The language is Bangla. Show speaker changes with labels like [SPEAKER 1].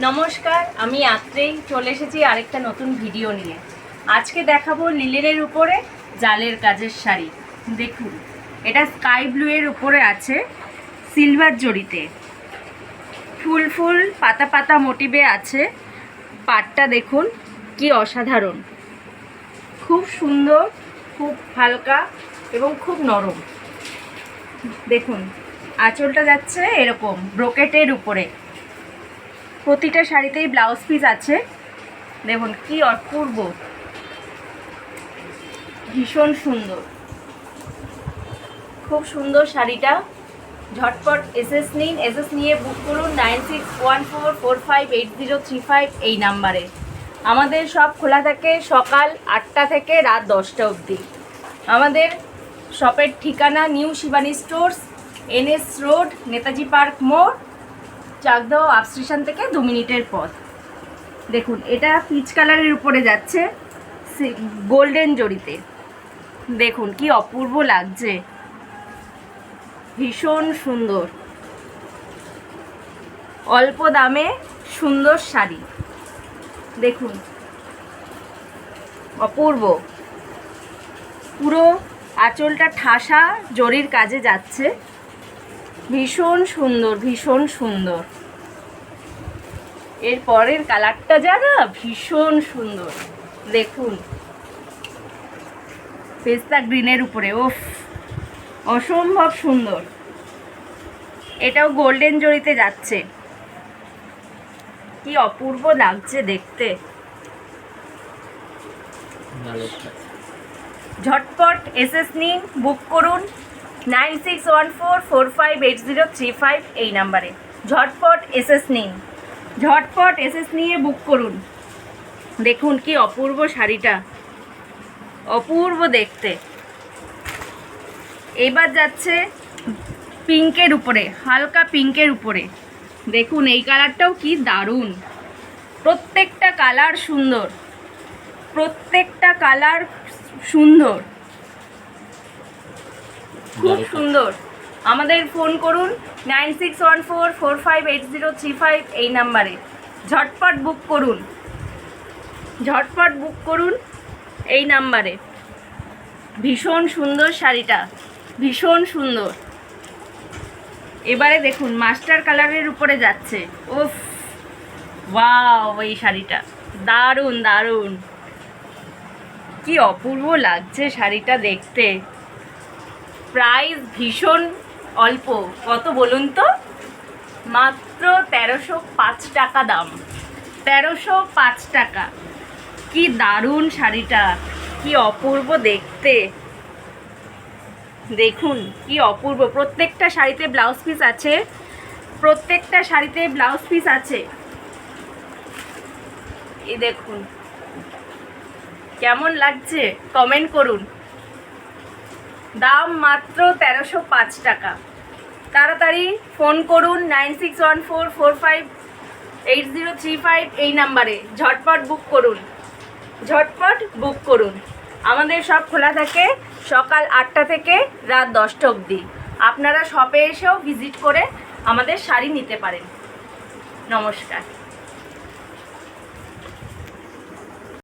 [SPEAKER 1] নমস্কার, আমি আত্রেই চলে এসেছি আরেকটা নতুন ভিডিও নিয়ে। আজকে দেখাবো লিলেনের উপরে জালের কাজের শাড়ি। দেখুন, এটা স্কাই ব্লু এর উপরে আছে সিলভার জরিতে, ফুল ফুল পাতা পাতা মোটিভে আছে। পাটটা দেখুন কি অসাধারণ, খুব সুন্দর, খুব হালকা এবং খুব নরম। দেখুন, আঁচলটা যাচ্ছে এরকম ব্রোকেটের উপরে। প্রতিটা শাড়িতেই ব্লাউজ পিস আছে। দেখুন কি অপূর্ব, ভীষণ সুন্দর, খুব সুন্দর শাড়িটা। ঝটপট এসএস নিন, এসএস নিয়ে বুক করুন 9614458035 এই নাম্বারে। আমাদের সব খোলা থাকে সকাল 8টা থেকে রাত 10টা অবধি। আমাদের শপের ঠিকানা new Shivani stores, NS road, Netaji park মোড়, চাকদাহ আপ স্টেশন থেকে 2 মিনিটের পথ। দেখুন, এটা পিচ কালারের উপরে যাচ্ছে গোল্ডেন জরিতে। দেখুন কি অপূর্ব লাগছে, ভীষণ সুন্দর, অল্প দামে সুন্দর শাড়ি। দেখুন অপূর্ব, পুরো আঁচলটা ঠাসা জরির কাজে যাচ্ছে, ভীষণ সুন্দর, ভীষণ সুন্দর। এর পরের কালারটা যারা ভীষণ সুন্দর, দেখুন পেস্তা গ্রিনের উপরে, ওফ অসম্ভব সুন্দর। এটাও গোল্ডেন জরিতে যাচ্ছে, কি অপূর্ব লাগছে দেখতে। ঝটপট এসএস নিন, বুক করুন 9614458035 এই নাম্বারে। ঝটপট এসএস নিন, ঝটপট এসএস নিয়ে বুক করুন। দেখুন কি অপূর্ব শাড়িটা, অপূর্ব দেখতে। এবার যাচ্ছে পিঙ্কের উপরে, হালকা পিঙ্কের উপরে। দেখুন এই কালারটাও কি দারুণ, প্রত্যেকটা কালার সুন্দর, প্রত্যেকটা কালার সুন্দর, খুব সুন্দর। আমাদের ফোন করুন 9614458035 এই নাম্বারে। ঝটপট বুক করুন, ঝটপট বুক করুন এই নাম্বারে। ভীষণ সুন্দর শাড়িটা, ভীষণ সুন্দর। এবারে দেখুন মাস্টার কালারের উপরে যাচ্ছে, ওফ ওয়াও, এই শাড়িটা দারুণ দারুণ, কি অপূর্ব লাগছে শাড়িটা দেখতে। প্রাইস ভীষণ অল্প, কত বলুন তো, মাত্র 1305 টাকা দাম, 1305 টাকা। কি দারুণ শাড়িটা, কি অপূর্ব দেখতে। দেখুন কি অপূর্ব, প্রত্যেকটা শাড়িতে ব্লাউজ পিস আছে, প্রত্যেকটা শাড়িতে ব্লাউজ পিস আছে। এই দেখুন কেমন লাগছে কমেন্ট করুন। দাম মাত্র 1305 টাকা। তাড়াতাড়ি ফোন করুন 9614458035 এই নাম্বারে। ঝটপট বুক করুন, ঝটপট বুক করুন। আমাদের সব খোলা থাকে সকাল 8টা থেকে রাত 10টা অবধি। আপনারা শপে এসেও ভিজিট করে আমাদের শাড়ি নিতে পারেন। নমস্কার।